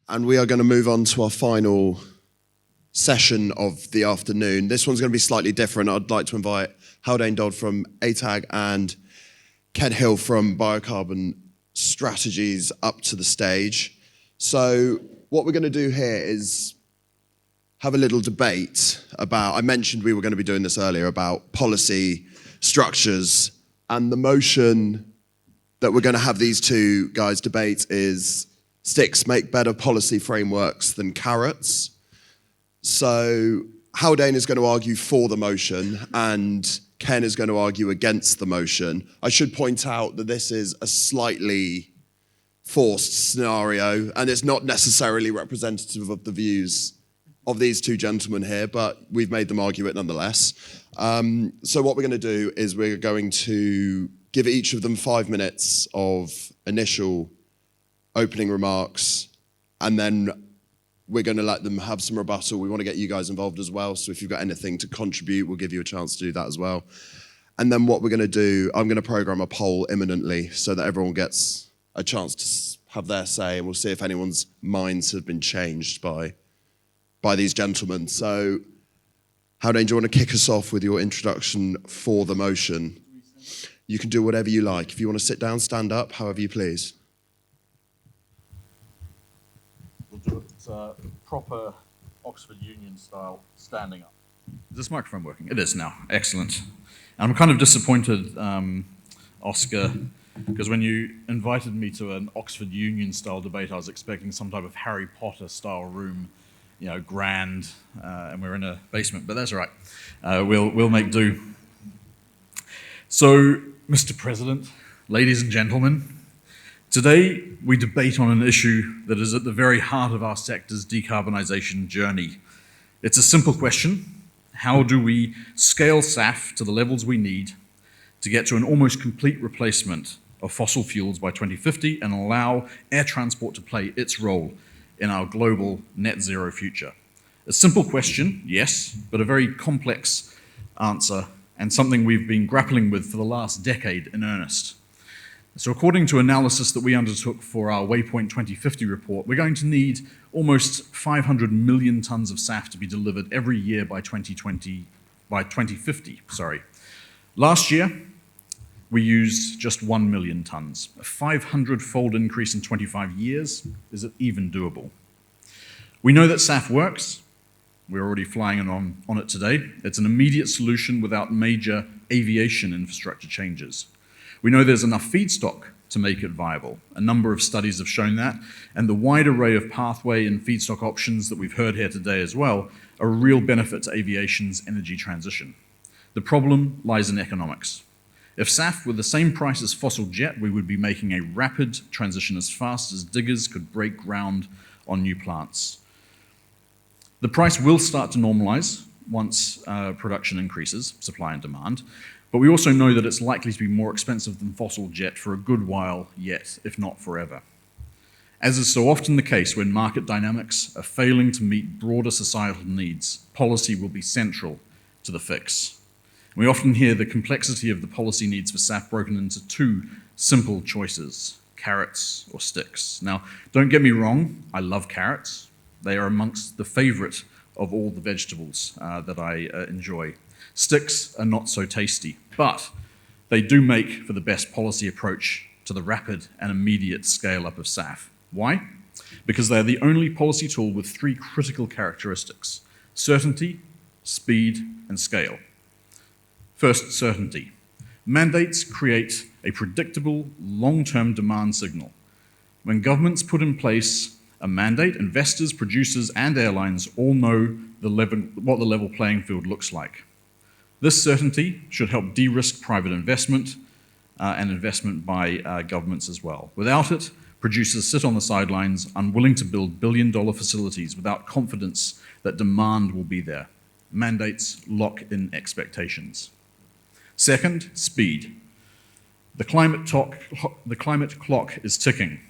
And we are going to move on to our final session of the afternoon. This one's going to be slightly different. I'd like to invite Haldane Dodd from ATAG and Ken Hill from BioCarbon Strategies up to the stage. So what we're going to do here is have a little debate about, I mentioned we were going to be doing this earlier, about policy structures, and the motion that we're going to have these two guys debate is sticks make better policy frameworks than carrots. So Haldane is going to argue for the motion and Ken is going to argue against the motion. I should point out that this is a slightly forced scenario and it's not necessarily representative of the views of these two gentlemen here, but we've made them argue it nonetheless. So what we're going to do is we're going to give each of them 5 minutes of initial opening remarks, and then we're going to let them have some rebuttal. We want to get you guys involved as well, so if you've got anything to contribute, we'll give you a chance to do that as well. And then what we're going to do, I'm going to program a poll imminently so that everyone gets a chance to have their say, and we'll see if anyone's minds have been changed by these gentlemen. So, Haldane, do you want to kick us off with your introduction for the motion? You can do whatever you like. If you want to sit down, stand up, however you please. We'll do it proper Oxford Union style, standing up. Is this microphone working? It is now. Excellent. I'm kind of disappointed, Oscar, because when you invited me to an Oxford Union style debate, I was expecting some type of Harry Potter style room, you know, grand, and we're in a basement, but that's all right. We'll make do. So, Mr. President, ladies and gentlemen, today we debate on an issue that is at the very heart of our sector's decarbonisation journey. It's a simple question: how do we scale SAF to the levels we need to get to an almost complete replacement of fossil fuels by 2050 and allow air transport to play its role in our global net zero future? A simple question, yes, but a very complex answer, and something we've been grappling with for the last decade in earnest. So according to analysis that we undertook for our Waypoint 2050 report, we're going to need almost 500 million tonnes of SAF to be delivered every year by 2050. Last year, we used just 1 million tonnes. A 500-fold increase in 25 years. Is it even doable? We know that SAF works. We're already flying on it today. It's an immediate solution without major aviation infrastructure changes. We know there's enough feedstock to make it viable. A number of studies have shown that, and the wide array of pathway and feedstock options that we've heard here today as well are a real benefit to aviation's energy transition. The problem lies in economics. If SAF were the same price as fossil jet, we would be making a rapid transition as fast as diggers could break ground on new plants. The price will start to normalize once production increases, supply and demand, but we also know that it's likely to be more expensive than fossil jet for a good while yet, if not forever. As is so often the case when market dynamics are failing to meet broader societal needs, policy will be central to the fix. We often hear the complexity of the policy needs for SAF broken into two simple choices: carrots or sticks. Now, don't get me wrong, I love carrots. They are amongst the favorite of all the vegetables that I enjoy. Sticks are not so tasty, but they do make for the best policy approach to the rapid and immediate scale-up of SAF. Why? Because they are the only policy tool with three critical characteristics: certainty, speed, and scale. First, certainty. Mandates create a predictable, long-term demand signal. When governments put in place a mandate, investors, producers, and airlines all know what the level playing field looks like. This certainty should help de-risk private investment and investment by governments as well. Without it, producers sit on the sidelines, unwilling to build billion-dollar facilities without confidence that demand will be there. Mandates lock in expectations. Second, speed. The climate clock is ticking.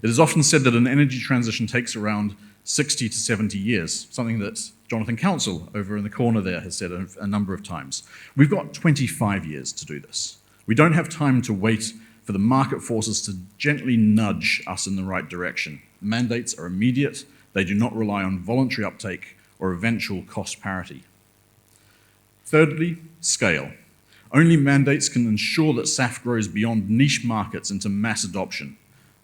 It is often said that an energy transition takes around 60 to 70 years, something that Jonathan Council over in the corner there has said a number of times. We've got 25 years to do this. We don't have time to wait for the market forces to gently nudge us in the right direction. Mandates are immediate, they do not rely on voluntary uptake or eventual cost parity. Thirdly, scale. Only mandates can ensure that SAF grows beyond niche markets into mass adoption.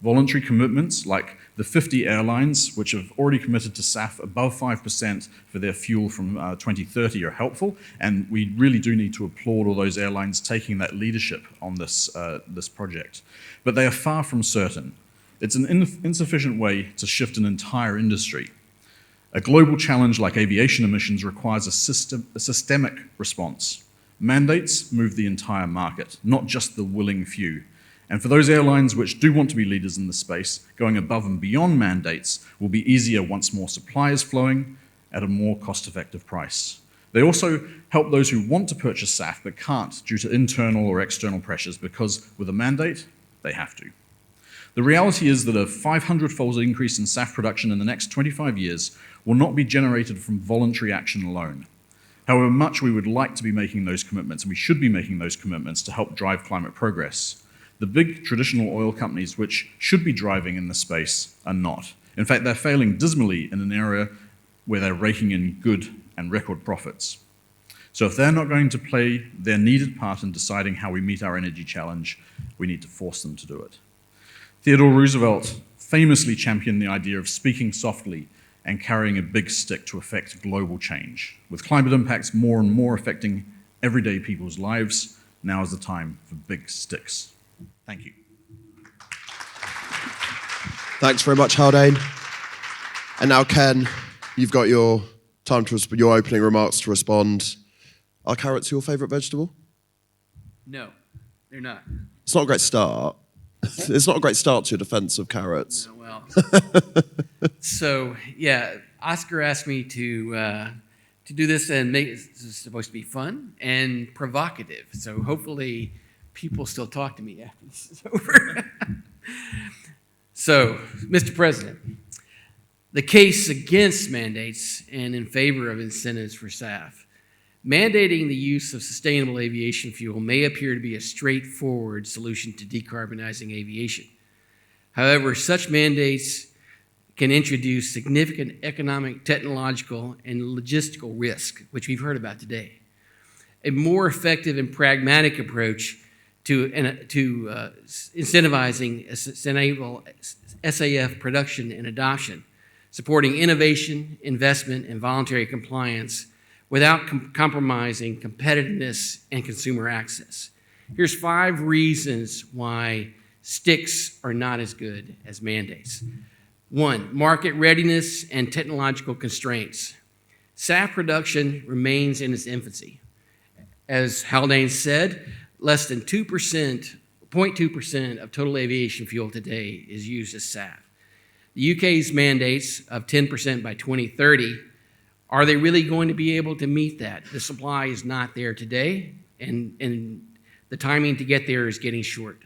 Voluntary commitments, like the 50 airlines, which have already committed to SAF above 5% for their fuel from 2030, are helpful, and we really do need to applaud all those airlines taking that leadership on this project. But they are far from certain. It's an insufficient way to shift an entire industry. A global challenge like aviation emissions requires a systemic response. Mandates move the entire market, not just the willing few. And for those airlines which do want to be leaders in the space, going above and beyond mandates will be easier once more supply is flowing at a more cost-effective price. They also help those who want to purchase SAF but can't due to internal or external pressures, because with a mandate, they have to. The reality is that a 500-fold increase in SAF production in the next 25 years will not be generated from voluntary action alone. However much we would like to be making those commitments, and we should be making those commitments to help drive climate progress, the big traditional oil companies which should be driving in the space are not. In fact, they're failing dismally in an area where they're raking in good and record profits. So if they're not going to play their needed part in deciding how we meet our energy challenge, we need to force them to do it. Theodore Roosevelt famously championed the idea of speaking softly and carrying a big stick to affect global change. With climate impacts more and more affecting everyday people's lives, now is the time for big sticks. Thank you. Thanks very much, Haldane. And now, Ken, you've got your time to your opening remarks to respond. Are carrots your favourite vegetable? No, they're not. It's not a great start. It's not a great start to your defence of carrots. No, well, so yeah, Oscar asked me to do this, and this is supposed to be fun and provocative. So hopefully, people still talk to me after this is over. So, Mr. President, the case against mandates and in favor of incentives for SAF. Mandating the use of sustainable aviation fuel may appear to be a straightforward solution to decarbonizing aviation. However, such mandates can introduce significant economic, technological, and logistical risk, which we've heard about today. A more effective and pragmatic approach to incentivizing sustainable SAF production and adoption, supporting innovation, investment, and voluntary compliance without compromising competitiveness and consumer access. Here's 5 reasons why sticks are not as good as mandates. 1, market readiness and technological constraints. SAF production remains in its infancy. As Haldane said, less than 0.2% of total aviation fuel today is used as SAF. The UK's mandates of 10% by 2030, are they really going to be able to meet that? The supply is not there today, and the timing to get there is getting short.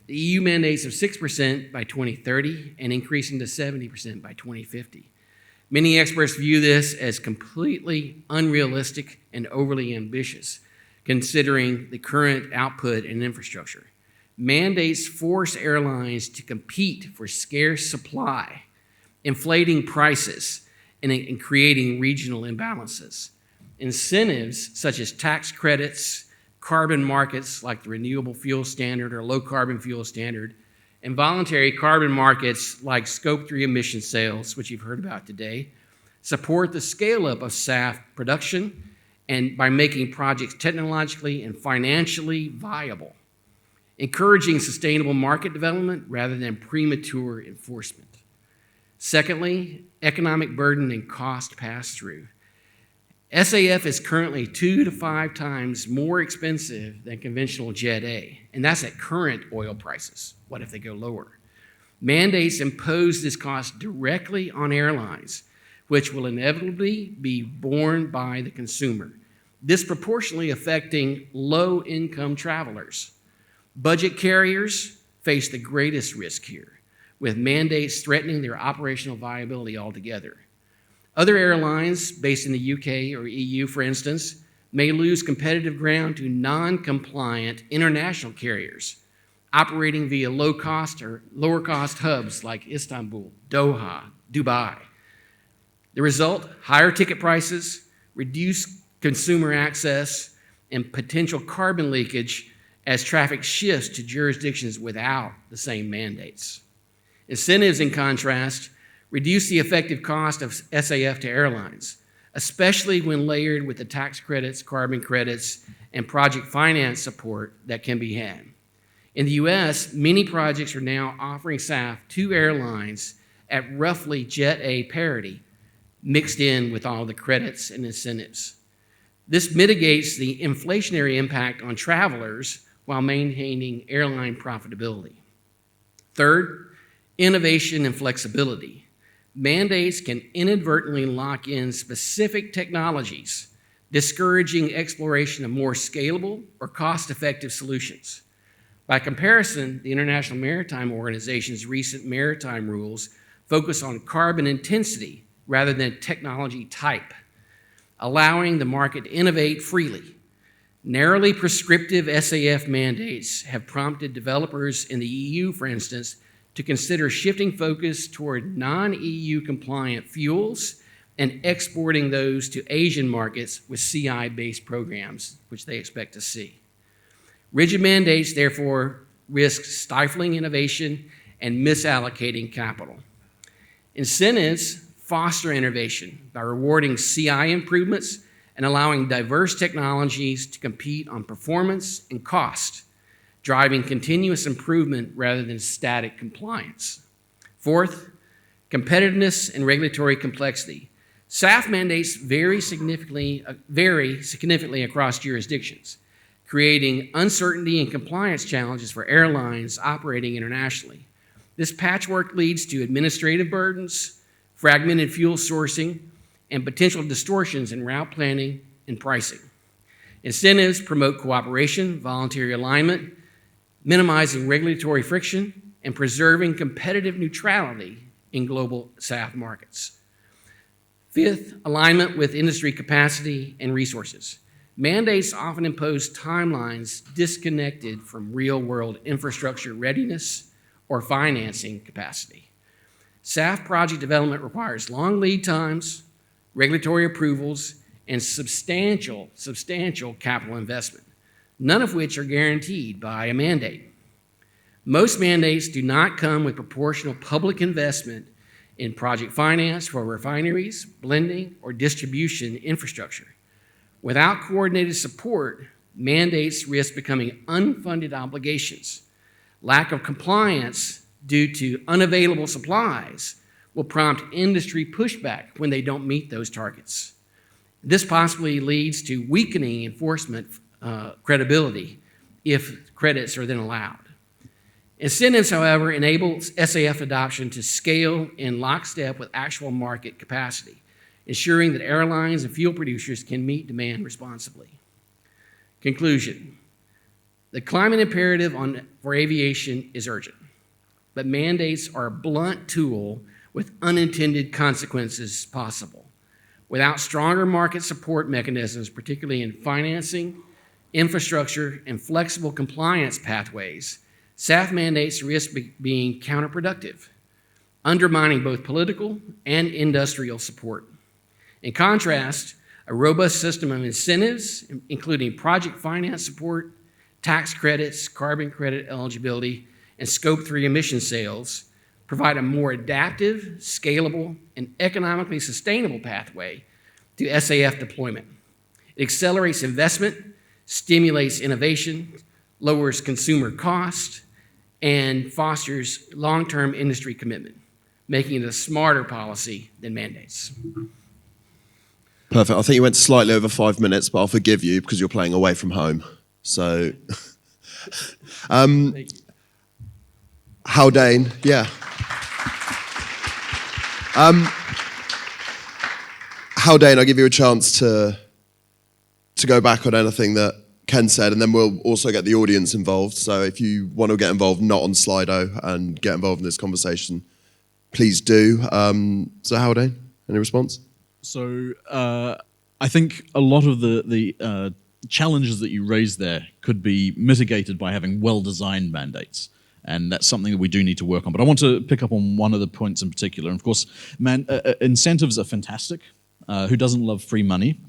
The EU mandates of 6% by 2030 and increasing to 70% by 2050. Many experts view this as completely unrealistic and overly ambitious, considering the current output and infrastructure. Mandates force airlines to compete for scarce supply, inflating prices and creating regional imbalances. Incentives such as tax credits, carbon markets like the Renewable Fuel Standard or Low Carbon Fuel Standard, and voluntary carbon markets like Scope 3 emission sales, which you've heard about today, support the scale-up of SAF production and by making projects technologically and financially viable, encouraging sustainable market development rather than premature enforcement. Secondly, economic burden and cost pass-through. SAF is currently 2 to 5 times more expensive than conventional Jet A, and that's at current oil prices. What if they go lower? Mandates impose this cost directly on airlines, which will inevitably be borne by the consumer, disproportionately affecting low-income travelers. Budget carriers face the greatest risk here, with mandates threatening their operational viability altogether. Other airlines based in the UK or EU, for instance, may lose competitive ground to non-compliant international carriers, operating via low-cost or lower-cost hubs like Istanbul, Doha, Dubai. The result, higher ticket prices, reduced consumer access, and potential carbon leakage as traffic shifts to jurisdictions without the same mandates. Incentives, in contrast, reduce the effective cost of SAF to airlines, especially when layered with the tax credits, carbon credits, and project finance support that can be had. In the US, many projects are now offering SAF to airlines at roughly Jet A parity, mixed in with all the credits and incentives. This mitigates the inflationary impact on travelers while maintaining airline profitability. Third, innovation and flexibility. Mandates can inadvertently lock in specific technologies, discouraging exploration of more scalable or cost-effective solutions. By comparison, the International Maritime Organization's recent maritime rules focus on carbon intensity rather than technology type, allowing the market to innovate freely. Narrowly prescriptive SAF mandates have prompted developers in the EU, for instance, to consider shifting focus toward non-EU compliant fuels and exporting those to Asian markets with CI-based programs, which they expect to see. Rigid mandates, therefore, risk stifling innovation and misallocating capital. Incentives foster innovation by rewarding CI improvements and allowing diverse technologies to compete on performance and cost, driving continuous improvement rather than static compliance. Fourth, competitiveness and regulatory complexity. SAF mandates vary significantly across jurisdictions, creating uncertainty and compliance challenges for airlines operating internationally. This patchwork leads to administrative burdens, fragmented fuel sourcing, and potential distortions in route planning and pricing. Incentives promote cooperation, voluntary alignment, minimizing regulatory friction, and preserving competitive neutrality in global SAF markets. Fifth, alignment with industry capacity and resources. Mandates often impose timelines disconnected from real-world infrastructure readiness or financing capacity. SAF project development requires long lead times, regulatory approvals, and substantial capital investment, none of which are guaranteed by a mandate. Most mandates do not come with proportional public investment in project finance for refineries, blending, or distribution infrastructure. Without coordinated support, mandates risk becoming unfunded obligations. Lack of compliance due to unavailable supplies will prompt industry pushback when they don't meet those targets. This possibly leads to weakening enforcement credibility if credits are then allowed. Incentives, however, enable SAF adoption to scale in lockstep with actual market capacity, ensuring that airlines and fuel producers can meet demand responsibly. Conclusion. The climate imperative for aviation is urgent, but mandates are a blunt tool with unintended consequences possible. Without stronger market support mechanisms, particularly in financing, infrastructure, and flexible compliance pathways, SAF mandates risk being counterproductive, undermining both political and industrial support. In contrast, a robust system of incentives, including project finance support, tax credits, carbon credit eligibility, and Scope 3 emission sales, provide a more adaptive, scalable, and economically sustainable pathway to SAF deployment. It accelerates investment, stimulates innovation, lowers consumer cost, and fosters long-term industry commitment, making it a smarter policy than mandates. Perfect. I think you went slightly over 5 minutes, but I'll forgive you because you're playing away from home. So, Haldane, yeah. Haldane, I'll give you a chance to go back on anything that Ken said, and then we'll also get the audience involved. So if you want to get involved, not on Slido, and get involved in this conversation, please do. So Haldane, any response? So I think a lot of the challenges that you raise there could be mitigated by having well-designed mandates. And that's something that we do need to work on. But I want to pick up on one of the points in particular. And of course, incentives are fantastic. Who doesn't love free money?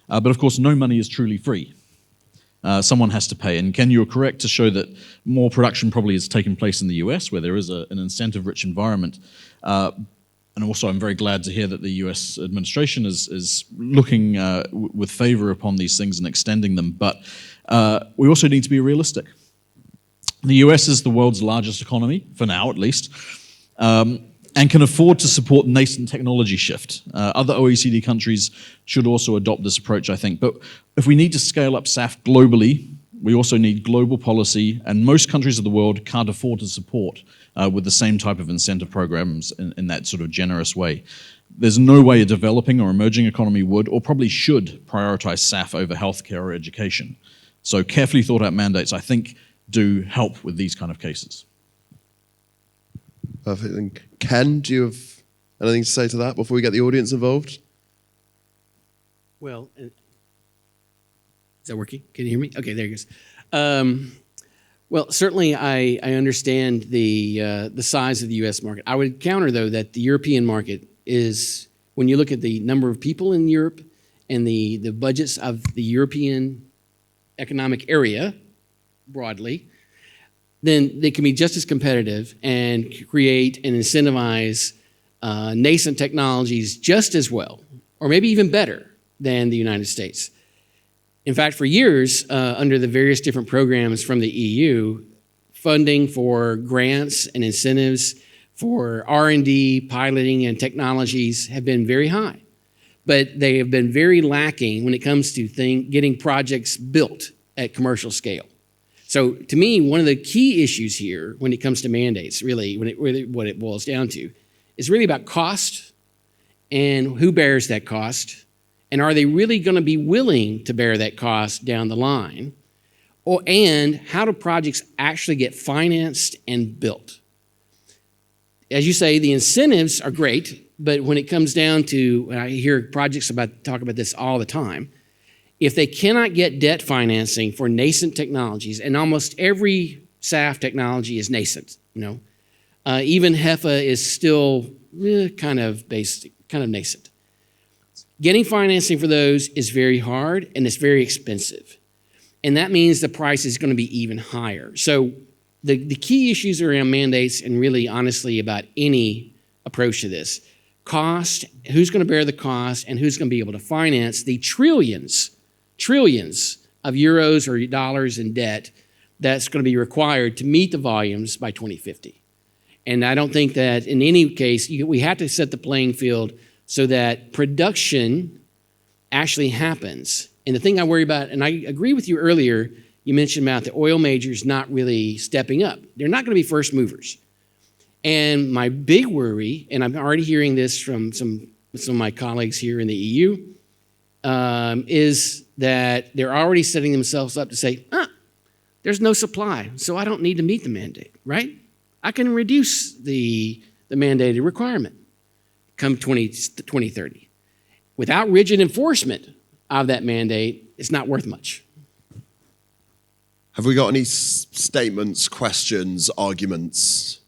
But of course, no money is truly free. Someone has to pay. And Ken, you're correct to show that more production probably has taken place in the US, where there is an incentive-rich environment. And also, I'm very glad to hear that the US administration is looking with favor upon these things and extending them. But we also need to be realistic. The US is the world's largest economy, for now at least, and can afford to support nascent technology shift. Other OECD countries should also adopt this approach, I think. But if we need to scale up SAF globally, we also need global policy, and most countries of the world can't afford to support with the same type of incentive programs in that sort of generous way. There's no way a developing or emerging economy would, or probably should, prioritize SAF over healthcare or education. So carefully thought out mandates, I think, do help with these kind of cases. Perfect. And Ken, do you have anything to say to that before we get the audience involved? Well, is that working? Can you hear me? Okay, there it goes. Well, certainly I understand the size of the U.S. market. I would counter, though, that the European market is, when you look at the number of people in Europe and the budgets of the European economic area, broadly, then they can be just as competitive and create and incentivize nascent technologies just as well, or maybe even better than the United States. In fact, for years, under the various different programs from the EU, funding for grants and incentives for R&D, piloting, and technologies have been very high. But they have been very lacking when it comes to getting projects built at commercial scale. So to me, one of the key issues here when it comes to mandates, really, what it boils down to, is really about cost and who bears that cost, and are they really going to be willing to bear that cost down the line, and how do projects actually get financed and built? As you say, the incentives are great, but when it comes down to, and I hear projects talk about this all the time, if they cannot get debt financing for nascent technologies, and almost every SAF technology is nascent, even HEFA is still kind of nascent. Getting financing for those is very hard and it's very expensive. And that means the price is going to be even higher. So the key issues around mandates, and really honestly about any approach to this, cost, who's going to bear the cost, and who's going to be able to finance the trillions of euros or dollars in debt that's going to be required to meet the volumes by 2050. And I don't think that in any case, we have to set the playing field so that production actually happens. And the thing I worry about, and I agree with you earlier, you mentioned about the oil majors not really stepping up. They're not going to be first movers. And my big worry, and I'm already hearing this from some of my colleagues here in the EU, is that they're already setting themselves up to say, there's no supply, so I don't need to meet the mandate, right? I can reduce the mandated requirement come 2030. Without rigid enforcement of that mandate, it's not worth much. Have we got any statements, questions, arguments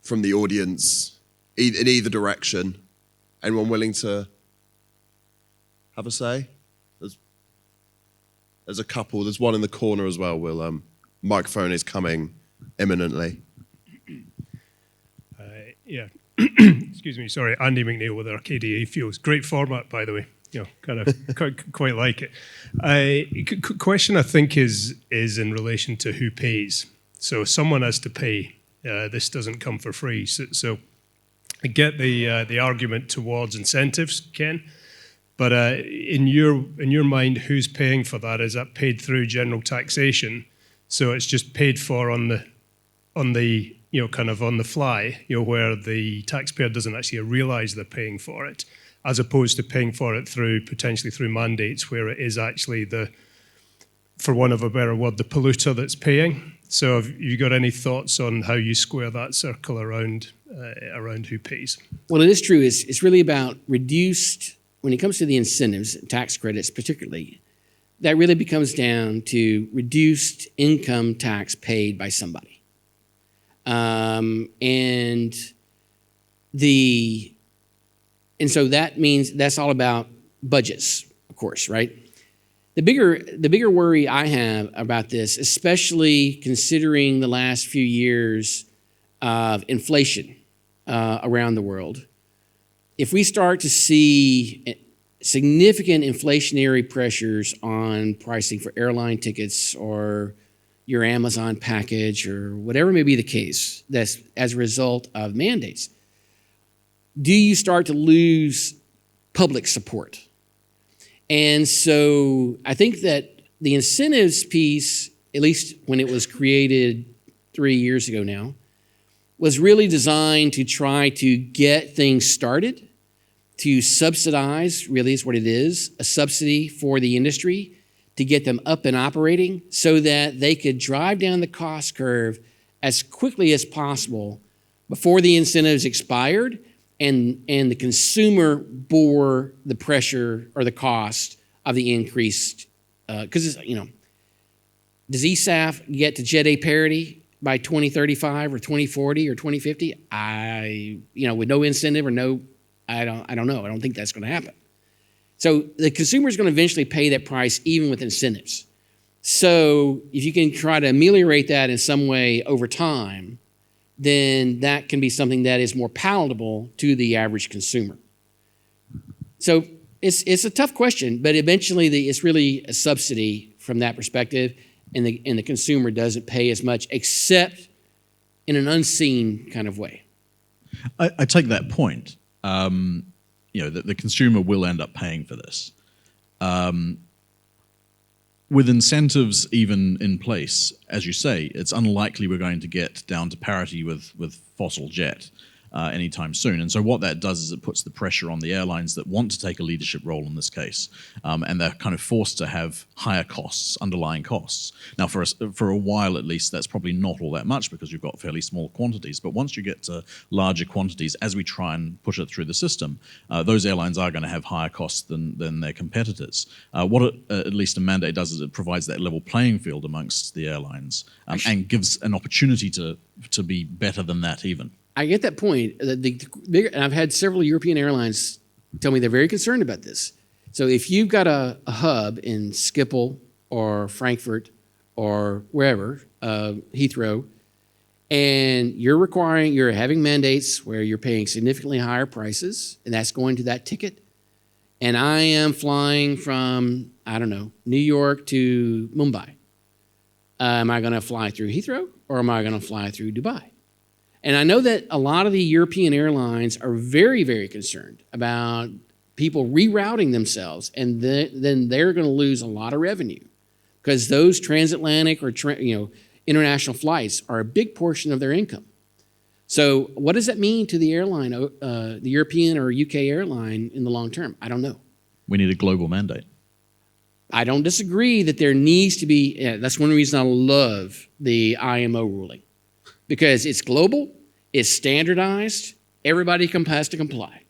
from the audience in either direction? Anyone willing to have a say? There's a couple. There's one in the corner as well. Microphone is coming imminently. Yeah. Excuse me. Sorry, Andy McNeil with Arcadia Fuels. Great format, by the way. Kind of quite like it. Question I think is in relation to who pays. So someone has to pay. This doesn't come for free. So I get the argument towards incentives, Ken. But in your mind, who's paying for that? Is that paid through general taxation? So it's just paid for on the kind of on the fly, where the taxpayer doesn't actually realize they're paying for it, as opposed to paying for it potentially through mandates, where it is actually for want of a better word, the polluter that's paying. So have you got any thoughts on how you square that circle around who pays? Well, it is true. It's really about reduced, when it comes to the incentives, tax credits particularly, that really becomes down to reduced income tax paid by somebody. And so that means that's all about budgets, of course, right? The bigger worry I have about this, especially considering the last few years of inflation around the world, if we start to see significant inflationary pressures on pricing for airline tickets or your Amazon package or whatever may be the case, that's as a result of mandates, do you start to lose public support? And so I think that the incentives piece, at least when it was created 3 years ago now, was really designed to try to get things started, to subsidize, really is what it is, a subsidy for the industry to get them up and operating so that they could drive down the cost curve as quickly as possible before the incentives expired and the consumer bore the pressure or the cost of the increased, because, does ESAF get to Jet A parity by 2035 or 2040 or 2050? With no incentive or no, I don't know. I don't think that's going to happen. So the consumer is going to eventually pay that price even with incentives. So if you can try to ameliorate that in some way over time, then that can be something that is more palatable to the average consumer. So it's a tough question, but eventually it's really a subsidy from that perspective, and the consumer doesn't pay as much, except in an unseen kind of way. I take that point. That the consumer will end up paying for this. With incentives even in place, as you say, it's unlikely we're going to get down to parity with fossil jet anytime soon. And so what that does is it puts the pressure on the airlines that want to take a leadership role in this case, and they're kind of forced to have higher costs, underlying costs. Now, for a while at least, that's probably not all that much because you've got fairly small quantities. But once you get to larger quantities, as we try and push it through the system, those airlines are going to have higher costs than their competitors. What at least a mandate does is it provides that level playing field amongst the airlines and gives an opportunity to be better than that even. I get that point. And I've had several European airlines tell me they're very concerned about this. So if you've got a hub in Schiphol or Frankfurt or wherever, Heathrow, and you're having mandates where you're paying significantly higher prices, and that's going to that ticket, and I am flying from, New York to Mumbai. Am I going to fly through Heathrow or am I going to fly through Dubai? And I know that a lot of the European airlines are very, very concerned about people rerouting themselves, and then they're going to lose a lot of revenue because those transatlantic or international flights are a big portion of their income. So what does that mean to the airline, the European or UK airline in the long term? I don't know. We need a global mandate. I don't disagree that there needs to be, that's one reason I love the IMO ruling. Because it's global, it's standardized, everybody has to comply.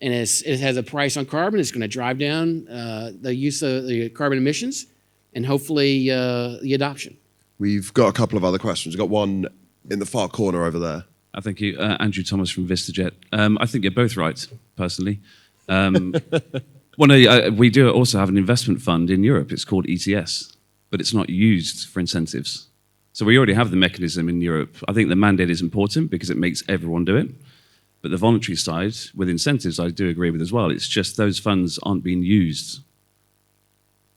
And it has a price on carbon, it's going to drive down the use of the carbon emissions and hopefully the adoption. We've got a couple of other questions. We've got one in the far corner over there. Thank you. Andrew Thomas from VistaJet. I think you're both right, personally. We do also have an investment fund in Europe. It's called ETS, but it's not used for incentives. So we already have the mechanism in Europe. I think the mandate is important because it makes everyone do it. But the voluntary side, with incentives, I do agree with as well. It's just those funds aren't being used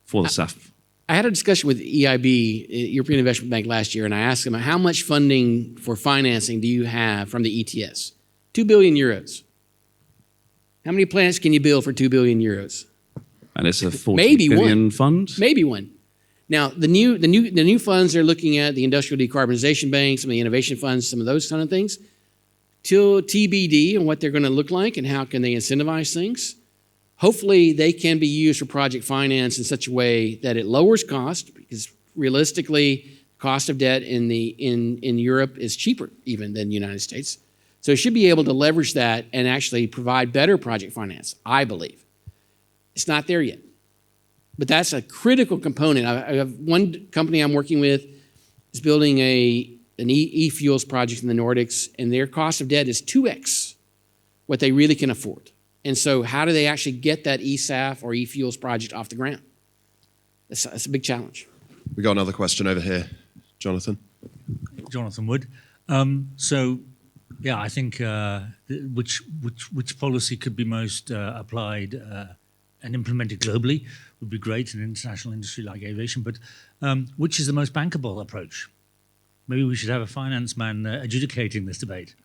for the SAF. I had a discussion with EIB, European Investment Bank, last year, and I asked them, how much funding for financing do you have from the ETS? 2 billion euros. How many plants can you build for 2 billion euros? And it's a 40 billion fund? Maybe one. Now, the new funds they're looking at, the Industrial Decarbonization Bank, some of the innovation funds, some of those kind of things, till TBD on what they're going to look like and how can they incentivize things. Hopefully, they can be used for project finance in such a way that it lowers cost, because realistically, cost of debt in Europe is cheaper even than the United States. So it should be able to leverage that and actually provide better project finance, I believe. It's not there yet. But that's a critical component. I have one company I'm working with is building an e-fuels project in the Nordics, and their cost of debt is 2x what they really can afford. And so how do they actually get that eSAF or e-fuels project off the ground? That's a big challenge. We got another question over here. Jonathan? Jonathan Wood. I think which policy could be most applied and implemented globally would be great in an international industry like aviation, but which is the most bankable approach? Maybe we should have a finance man adjudicating this debate.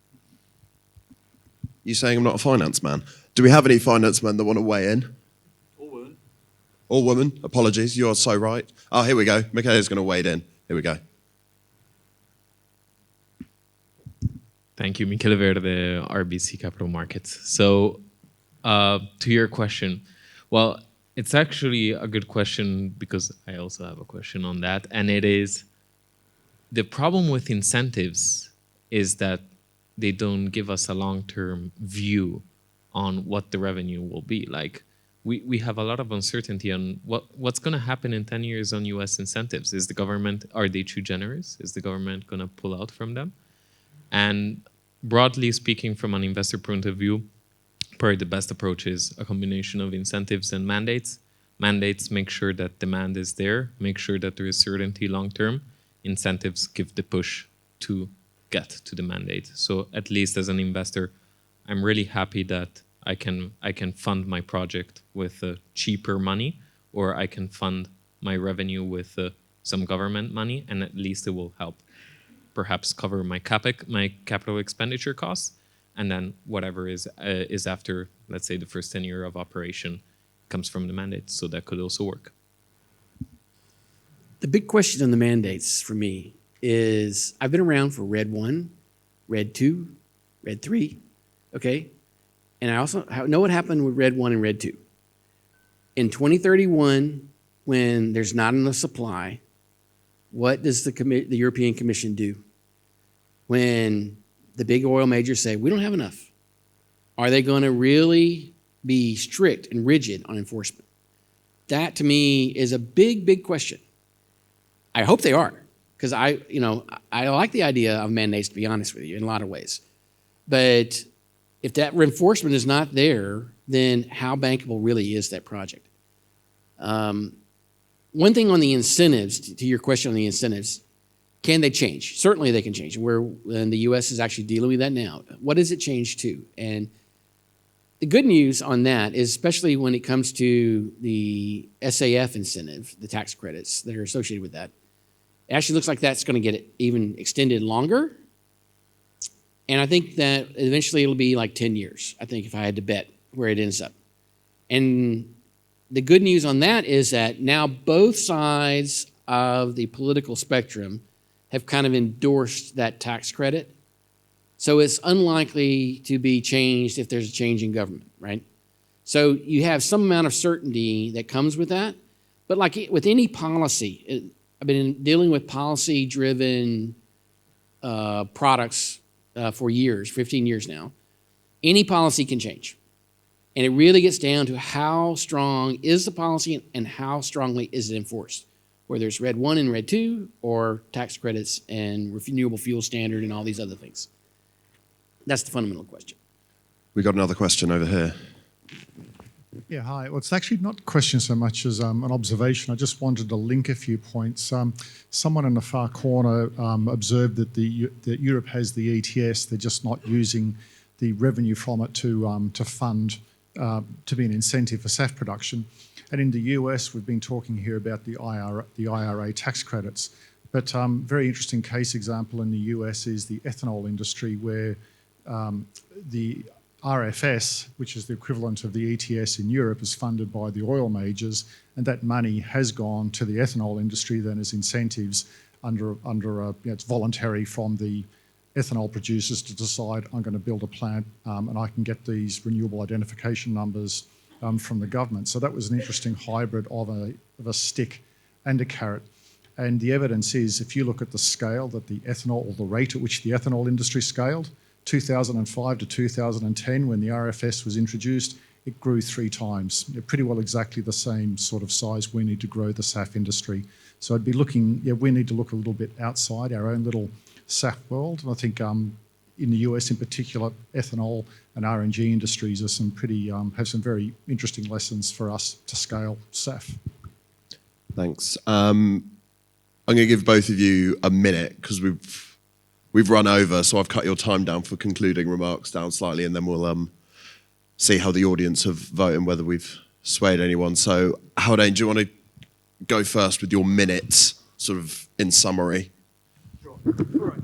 You saying I'm not a finance man? Do we have any finance men that want to weigh in? Or women. Or women? Apologies, you are so right. Oh, here we go. Michaela's going to wade in. Here we go. Thank you, Michele Verde, RBC Capital Markets. So, to your question, well, it's actually a good question because I also have a question on that, and it is, the problem with incentives is that they don't give us a long-term view on what the revenue will be. Like, we have a lot of uncertainty on what's going to happen in 10 years on US incentives. Are they too generous? Is the government going to pull out from them? And broadly speaking, from an investor point of view, probably the best approach is a combination of incentives and mandates. Mandates make sure that demand is there, make sure that there is certainty long-term. Incentives give the push to get to the mandate. So at least as an investor, I'm really happy that I can fund my project with cheaper money, or I can fund my revenue with some government money, and at least it will help perhaps cover my capital expenditure costs, and then whatever is after, let's say, the first 10 years of operation comes from the mandate. So that could also work. The big question on the mandates for me is, I've been around for RED 1, RED 2, RED 3, okay? And I also know what happened with RED 1 and RED 2. In 2031, when there's not enough supply, what does the European Commission do? When the big oil majors say, we don't have enough, are they going to really be strict and rigid on enforcement? That, to me, is a big, big question. I hope they are, because I like the idea of mandates, to be honest with you, in a lot of ways. But if that reinforcement is not there, then how bankable really is that project? One thing on the incentives, to your question on the incentives, can they change? Certainly they can change. And the U.S. is actually dealing with that now. What does it change to? And the good news on that is, especially when it comes to the SAF incentive, the tax credits that are associated with that, it actually looks like that's going to get even extended longer. And I think that eventually it'll be like 10 years, I think, if I had to bet where it ends up. And the good news on that is that now both sides of the political spectrum have kind of endorsed that tax credit. So it's unlikely to be changed if there's a change in government, right? So you have some amount of certainty that comes with that. But like with any policy, I've been dealing with policy-driven products for years, 15 years now. Any policy can change. And it really gets down to how strong is the policy and how strongly is it enforced, whether it's RED 1 and RED 2 or tax credits and renewable fuel standard and all these other things. That's the fundamental question. We got another question over here. Yeah, hi. Well, it's actually not a question so much as an observation. I just wanted to link a few points. Someone in the far corner observed that that Europe has the ETS. They're just not using the revenue from it to fund, to be an incentive for SAF production. And in the US, we've been talking here about the IRA tax credits. But very interesting case example in the US is the ethanol industry, where the RFS, which is the equivalent of the ETS in Europe, is funded by the oil majors, and that money has gone to the ethanol industry then as incentives under it's voluntary from the ethanol producers to decide, I'm going to build a plant and I can get these renewable identification numbers from the government. So that was an interesting hybrid of a stick and a carrot. And the evidence is, if you look at the scale that the ethanol, or the rate at which the ethanol industry scaled, 2005 to 2010, when the RFS was introduced, it grew 3 times. Pretty well exactly the same sort of size we need to grow the SAF industry. So I'd be looking, we need to look a little bit outside our own little SAF world. And I think in the US in particular, ethanol and RNG industries are some pretty, have some very interesting lessons for us to scale SAF. Thanks. I'm going to give both of you a minute because we've run over, so I've cut your time down for concluding remarks down slightly, and then we'll see how the audience have voted and whether we've swayed anyone. So, Haldane, do you want to go first with your minutes, sort of in summary? Sure. All right.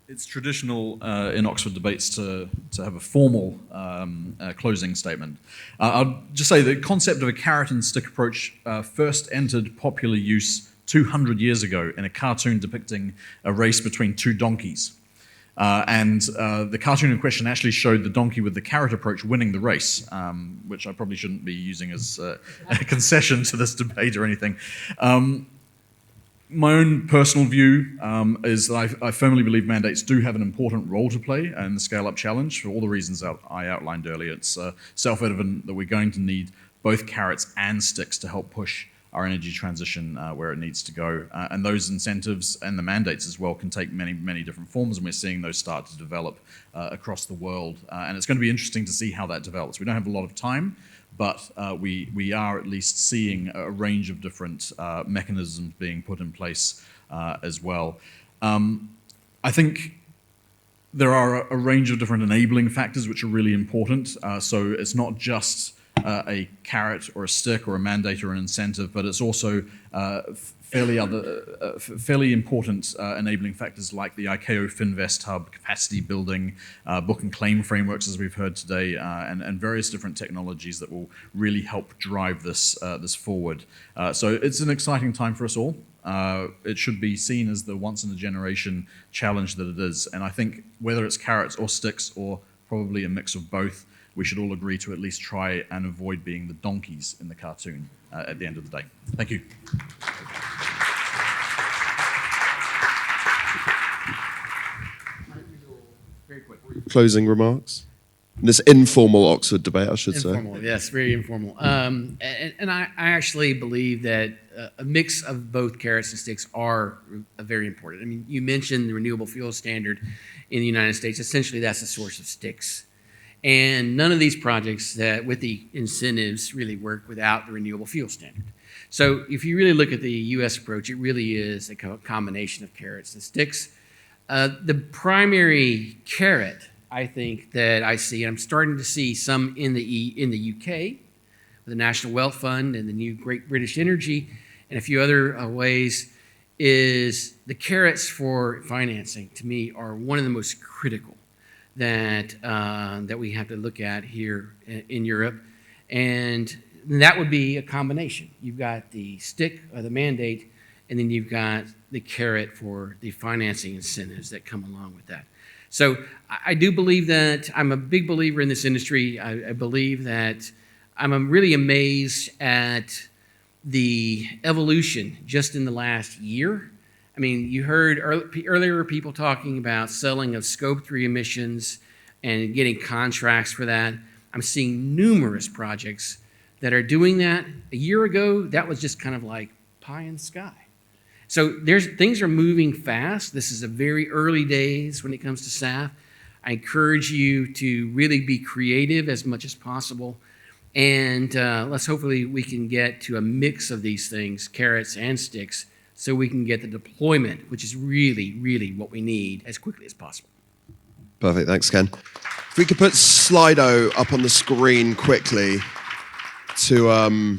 It's traditional in Oxford debates to have a formal closing statement. I'll just say the concept of a carrot and stick approach first entered popular use 200 years ago in a cartoon depicting a race between 2 donkeys. The cartoon in question actually showed the donkey with the carrot approach winning the race, which I probably shouldn't be using as a concession to this debate or anything. My own personal view is that I firmly believe mandates do have an important role to play in the scale-up challenge for all the reasons that I outlined earlier. It's self-evident that we're going to need both carrots and sticks to help push our energy transition where it needs to go. And those incentives and the mandates as well can take many, many different forms, and we're seeing those start to develop across the world. And it's going to be interesting to see how that develops. We don't have a lot of time, but we are at least seeing a range of different mechanisms being put in place as well. I think there are a range of different enabling factors which are really important. So it's not just a carrot or a stick or a mandate or an incentive, but it's also fairly important enabling factors like the ICAO Finvest Hub, capacity building, book and claim frameworks, as we've heard today, and various different technologies that will really help drive this forward. So it's an exciting time for us all. It should be seen as the once-in-a-generation challenge that it is. And I think whether it's carrots or sticks or probably a mix of both, we should all agree to at least try and avoid being the donkeys in the cartoon at the end of the day. Thank you. Closing remarks? This informal Oxford debate, I should say. Informal, yes, very informal. And I actually believe that a mix of both carrots and sticks are very important. I mean, you mentioned the renewable fuel standard in the United States. Essentially, that's a source of sticks. And none of these projects that with the incentives really work without the renewable fuel standard. So if you really look at the U.S. approach, it really is a combination of carrots and sticks. The primary carrot, I think, that I see, and I'm starting to see some in the UK, with the National Wealth Fund and the new Great British Energy, and a few other ways, is the carrots for financing, to me, are one of the most critical that we have to look at here in Europe. And that would be a combination. You've got the stick or the mandate, and then you've got the carrot for the financing incentives that come along with that. So I do believe that I'm a big believer in this industry. I believe that I'm really amazed at the evolution just in the last year. I mean, you heard earlier people talking about selling of Scope 3 emissions and getting contracts for that. I'm seeing numerous projects that are doing that. A year ago, that was just kind of like pie in the sky. So things are moving fast. This is a very early days when it comes to SAF. I encourage you to really be creative as much as possible. And let's hopefully we can get to a mix of these things, carrots and sticks, so we can get the deployment, which is really, really what we need, as quickly as possible. Perfect, thanks, Ken. If we could put Slido up on the screen quickly to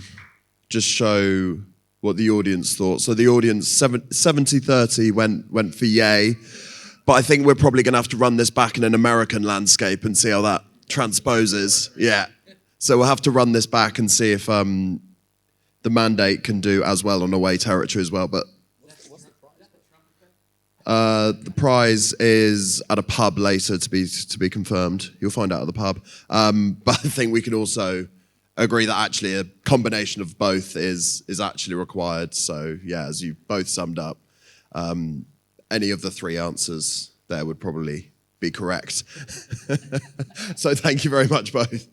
just show what the audience thought. So the audience, 70-30 went for yay, but I think we're probably going to have to run this back in an American landscape and see how that transposes. Yeah. So we'll have to run this back and see if the mandate can do as well on away territory as well. But the prize is at a pub later to be confirmed. You'll find out at the pub. But I think we can also agree that actually a combination of both is actually required. So yeah, as you both summed up, any of the three answers there would probably be correct. So thank you very much both.